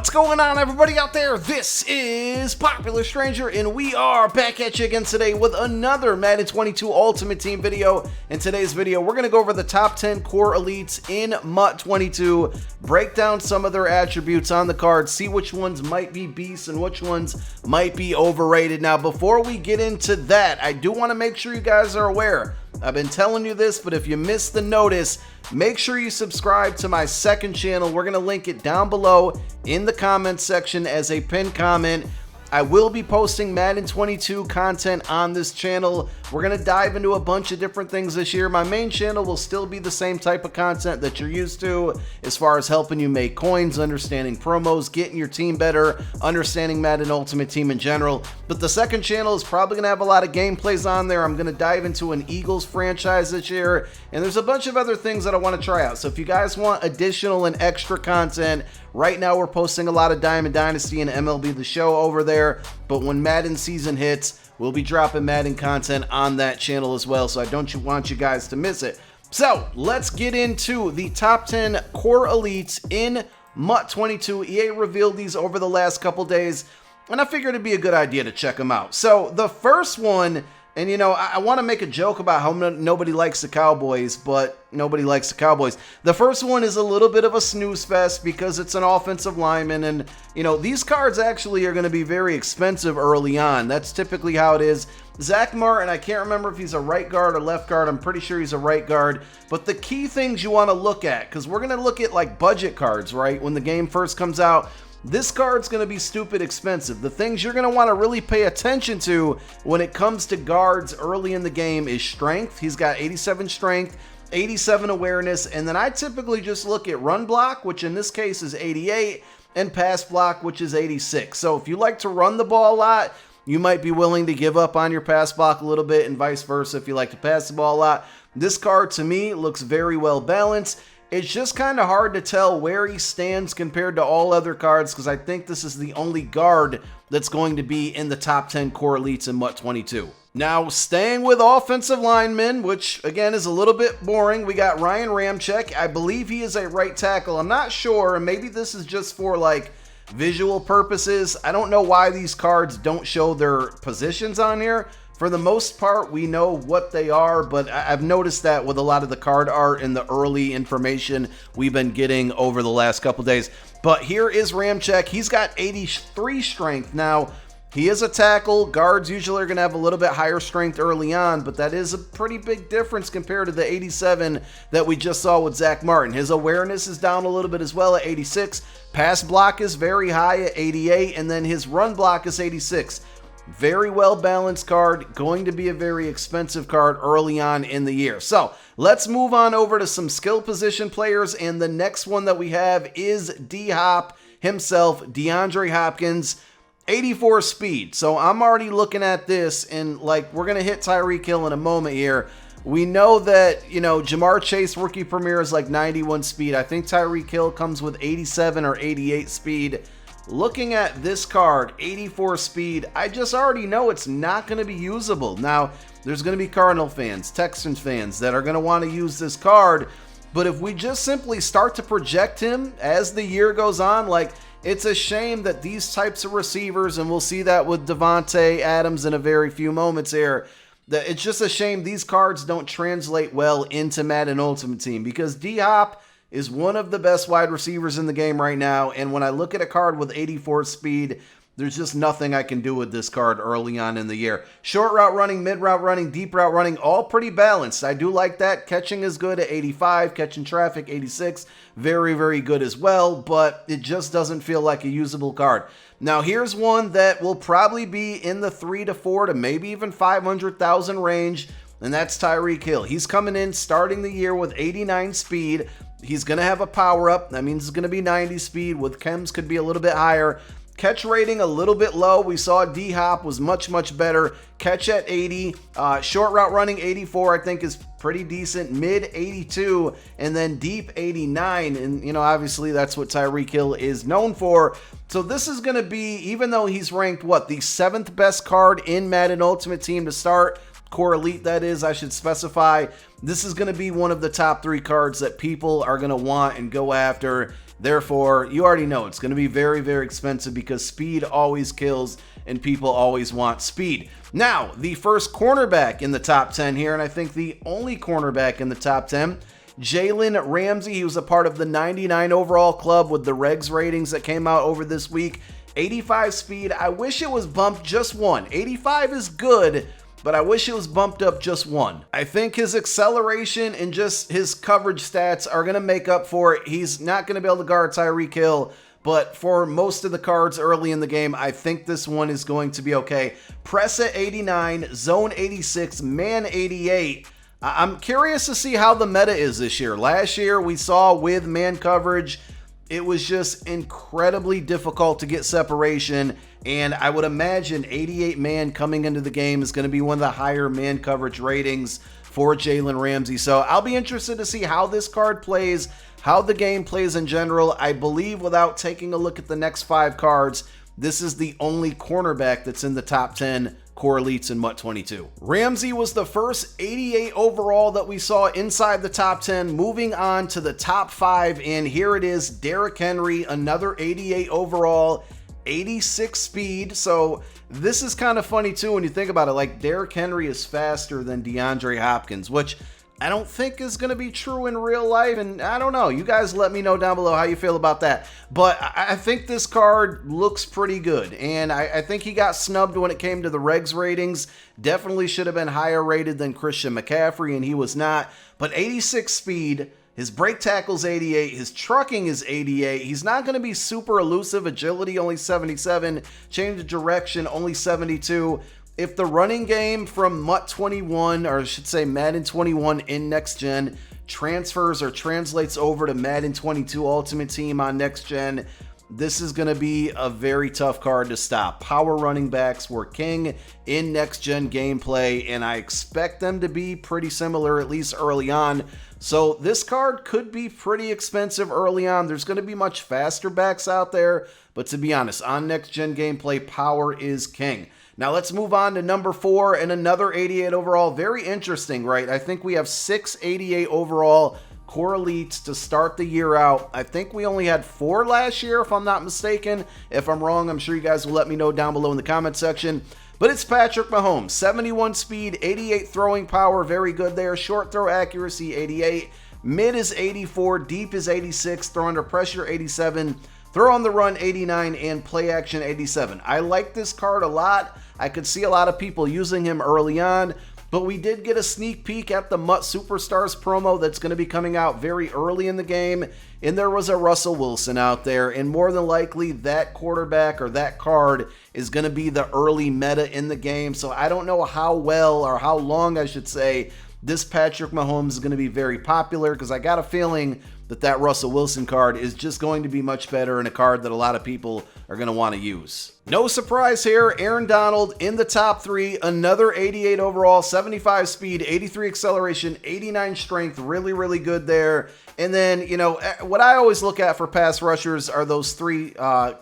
What's going on, everybody out there? This is Popular Stranger, and we are back at you again today with another Madden 22 Ultimate Team video. In today's video, we're going to go over the top 10 core elites in MUT 22, break down some of their attributes on the card, see which ones might be beasts and which ones might be overrated. Now, before we get into that, I do want to make sure you guys are aware. I've been telling you this, but if you missed the notice, make sure you subscribe to my second channel. We're going to link it down below in the comments section as a pinned comment. I will be posting Madden 22 content on this channel. We're going to dive into a bunch of different things this year. My main channel will still be the same type of content that you're used to as far as helping you make coins, understanding promos, getting your team better, understanding Madden Ultimate Team in general. But the second channel is probably going to have a lot of gameplays on there. I'm going to dive into an Eagles franchise this year, and there's a bunch of other things that I want to try out. So if you guys want additional and extra content, right now we're posting a lot of Diamond Dynasty and MLB The Show over there, but when Madden season hits, we'll be dropping Madden content on that channel as well, so I don't want you guys to miss it. So let's get into the top 10 core elites in MUT 22. EA revealed these over the last couple days, and I figured it'd be a good idea to check them out. So the first one, and you know, I want to make a joke about how nobody likes the Cowboys, but nobody likes the Cowboys. The first one is a little bit of a snooze fest because it's an offensive lineman, and you know, these cards actually are going to be very expensive early on. That's typically how it is. Zack Martin, I can't remember if he's a right guard or left guard. I'm pretty sure he's a right guard. But the key things you want to look at, because we're going to look at like budget cards, right? When the game first comes out, this card's going to be stupid expensive. The things you're going to want to really pay attention to when it comes to guards early in the game is strength. He's got 87 strength, 87 awareness, and then I typically just look at run block, which in this case is 88, and pass block, which is 86. So if you like to run the ball a lot, you might be willing to give up on your pass block a little bit, and vice versa if you like to pass the ball a lot. This card, to me, looks very well balanced. It's just kind of hard to tell where he stands compared to all other cards because I think this is the only guard that's going to be in the top 10 core elites in MUT 22. Now, staying with offensive linemen, which again is a little bit boring, we got Ryan Ramcheck. I believe he is a right tackle. I'm not sure, and maybe this is just for like visual purposes. I don't know why these cards don't show their positions on here. For the most part, we know what they are, but I've noticed that with a lot of the card art and the early information we've been getting over the last couple days. But here is Ramcheck. He's got 83 strength. Now, he is a tackle. Guards usually are going to have a little bit higher strength early on, but that is a pretty big difference compared to the 87 that we just saw with Zack Martin. His awareness is down a little bit as well at 86. Pass block is very high at 88, and then his run block is 86. Very well balanced card, going to be a very expensive card early on in the year. So let's move on over to some skill position players, and the next one that we have is D-Hop himself, DeAndre Hopkins, 84 speed. So I'm already looking at this, and like we're going to hit Tyreek Hill in a moment here. We know that, you know, Jamar Chase rookie premier is like 91 speed. I think Tyreek Hill comes with 87 or 88 speed. Looking at this card, 84 speed, I just already know it's not going to be usable. Now, there's going to be Cardinal fans, Texans fans that are going to want to use this card, but if we just simply start to project him as the year goes on, like, it's a shame that these types of receivers, and we'll see that with DeVonta Adams in a very few moments here, that it's just a shame these cards don't translate well into Madden Ultimate Team, because D-Hop is one of the best wide receivers in the game right now, and when I look at a card with 84 speed, there's just nothing I can do with this card early on in the year. Short route running, mid route running, deep route running, all pretty balanced. I do like that. Catching is good at 85, catching traffic 86, very, very good as well, but it just doesn't feel like a usable card. Now here's one that will probably be in the 3 to 4 to maybe even 500,000 range, and that's Tyreek Hill. He's coming in starting the year with 89 speed. He's going to have a power-up. That means it's going to be 90 speed. With chems, could be a little bit higher. Catch rating a little bit low. We saw D-Hop was much, much better. Catch at 80. Short route running 84, I think, is pretty decent. Mid 82, and then deep 89. And, you know, obviously that's what Tyreek Hill is known for. So this is going to be, even though he's ranked, what, the 7th best card in Madden Ultimate Team to start, core elite that is, I should specify, this is going to be one of the top 3 cards that people are going to want and go after Therefore, you already know it's going to be very, very expensive because speed always kills and people always want speed. Now, the first cornerback in the top 10 here, and I think the only cornerback in the top 10, Jalen Ramsey. He was a part of the 99 overall club with the regs ratings that came out over this week. 85 speed. I wish it was bumped just one. 85 is good, but I wish it was bumped up just one. I think his acceleration and just his coverage stats are going to make up for it. He's not going to be able to guard Tyreek Hill, but for most of the cards early in the game, I think this one is going to be okay. Press at 89, zone 86, man 88. I'm curious to see how the meta is this year. Last year, we saw with man coverage, it was just incredibly difficult to get separation, and I would imagine 88 man coming into the game is going to be one of the higher man coverage ratings for Jalen Ramsey. So I'll be interested to see how this card plays, how the game plays in general. I believe without taking a look at the next 5 cards, this is the only cornerback that's in the top 10 core elites in MUT 22. Ramsey was the first 88 overall that we saw inside the top 10. Moving on to the top 5, and here it is, Derrick Henry, another 88 overall, 86 speed. So this is kind of funny too when you think about it. Like, Derrick Henry is faster than DeAndre Hopkins, which I don't think is going to be true in real life, and I don't know. You guys let me know down below how you feel about that. But I think this card looks pretty good, and I think he got snubbed when it came to the regs ratings. Definitely should have been higher rated than Christian McCaffrey, and he was not. But 86 speed, his break tackle's 88, his trucking is 88. He's not going to be super elusive. Agility only 77, change of direction only 72. If the running game from MUT 21, or I should say Madden 21 in next gen, transfers or translates over to Madden 22 Ultimate Team on next gen, this is going to be a very tough card to stop. Power running backs were king in next gen gameplay, and I expect them to be pretty similar, at least early on. So this card could be pretty expensive early on. There's going to be much faster backs out there, but to be honest, on next gen gameplay, power is king. Now let's move on to number 4 and another 88 overall. Very interesting, right? I think we have 6 88 overall core elites to start the year out. I think we only had 4 last year, if I'm not mistaken. If I'm wrong, I'm sure you guys will let me know down below in the comment section. But it's Patrick Mahomes, 71 speed, 88 throwing power, very good there. Short throw accuracy, 88. Mid is 84, deep is 86, throw under pressure, 87. Throw on the run, 89, and play action, 87. I like this card a lot. I could see a lot of people using him early on, but we did get a sneak peek at the MUT Superstars promo that's going to be coming out very early in the game, and there was a Russell Wilson out there, and more than likely that quarterback or that card is going to be the early meta in the game, so I don't know how well, or how long I should say, this Patrick Mahomes is going to be very popular, because I got a feeling that Russell Wilson card is just going to be much better and a card that a lot of people are going to want to use. No surprise here, Aaron Donald in the top 3, another 88 overall, 75 speed, 83 acceleration, 89 strength, really, really good there. And then, you know, what I always look at for pass rushers are those 3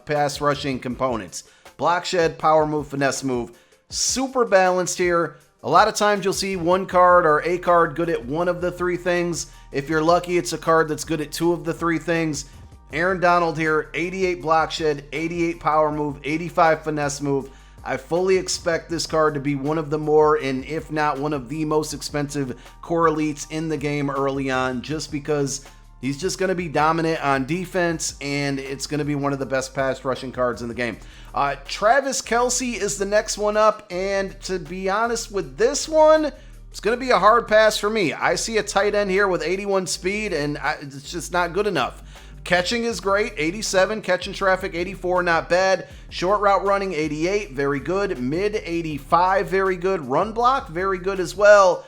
pass rushing components. Block shed, power move, finesse move. Super balanced here. A lot of times you'll see one card or a card good at one of the 3 things. If you're lucky, it's a card that's good at 2 of the 3 things. Aaron Donald here, 88 block shed, 88 power move, 85 finesse move. I fully expect this card to be one of the more, and if not one of the most expensive core elites in the game early on, just because he's just going to be dominant on defense, and it's going to be one of the best pass rushing cards in the game. Travis Kelce is the next one up, and to be honest with this one, it's going to be a hard pass for me. I see a tight end here with 81 speed, and it's just not good enough. Catching is great, 87. Catching traffic, 84, not bad. Short route running, 88, very good. Mid, 85, very good. Run block, very good as well.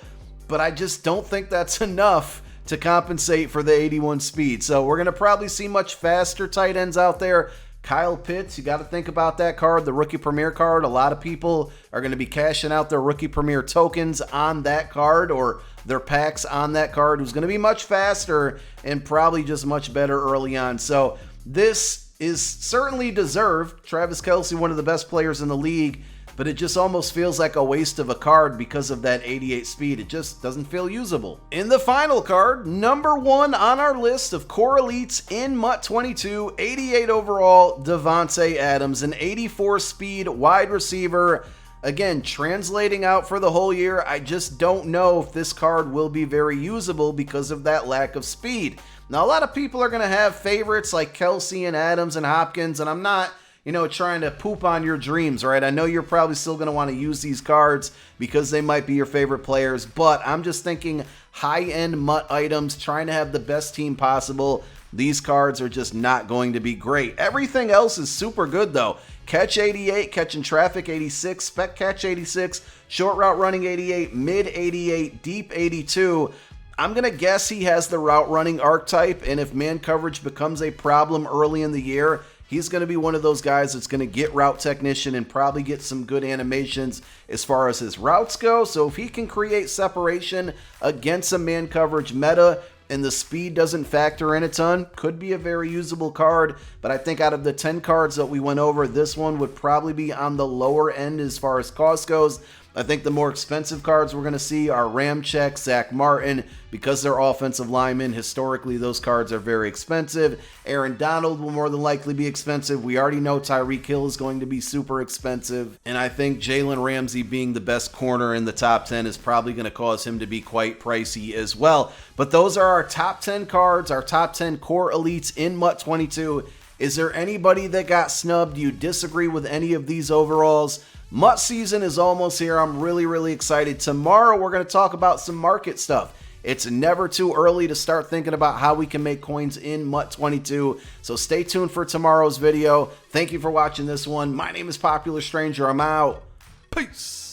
But I just don't think that's enough to compensate for the 81 speed. So we're going to probably see much faster tight ends out there. Kyle Pitts, you got to think about that card, the Rookie Premier card. A lot of people are going to be cashing out their Rookie Premier tokens on that card, or their packs on that card, who's going to be much faster and probably just much better early on. So this is certainly deserved. Travis Kelce, one of the best players in the league. but it just almost feels like a waste of a card because of that 88 speed. It just doesn't feel usable. In the final card, number 1 on our list of core elites in MUT 22, 88 overall, DeVonta Adams, an 84 speed wide receiver. Again, translating out for the whole year, I just don't know if this card will be very usable because of that lack of speed. Now, a lot of people are going to have favorites like Kelce and Adams and Hopkins, and I'm not, trying to poop on your dreams, right? I know you're probably still going to want to use these cards because they might be your favorite players, but I'm just thinking high-end MUT items, trying to have the best team possible. These cards are just not going to be great. Everything else is super good, though. Catch 88, catching traffic 86, spec catch 86, short route running 88, mid 88, deep 82. I'm going to guess he has the route running archetype, and if man coverage becomes a problem early in the year, he's going to be one of those guys that's going to get route technician and probably get some good animations as far as his routes go. So if he can create separation against a man coverage meta, and the speed doesn't factor in a ton, could be a very usable card. But I think out of the 10 cards that we went over, this one would probably be on the lower end as far as cost goes. I think the more expensive cards we're going to see are Ramcheck, Zack Martin, because they're offensive linemen. Historically, those cards are very expensive. Aaron Donald will more than likely be expensive. We already know Tyreek Hill is going to be super expensive. And I think Jalen Ramsey being the best corner in the top 10 is probably going to cause him to be quite pricey as well. But those are our top 10 cards, our top 10 core elites in MUT 22. Is there anybody that got snubbed? Do you disagree with any of these overalls? MUT season is almost here. I'm really excited. Tomorrow, we're going to talk about some market stuff. It's never too early to start thinking about how we can make coins in MUT 22. So stay tuned for tomorrow's video. Thank you for watching this one. My name is Popular Stranger. I'm out. Peace.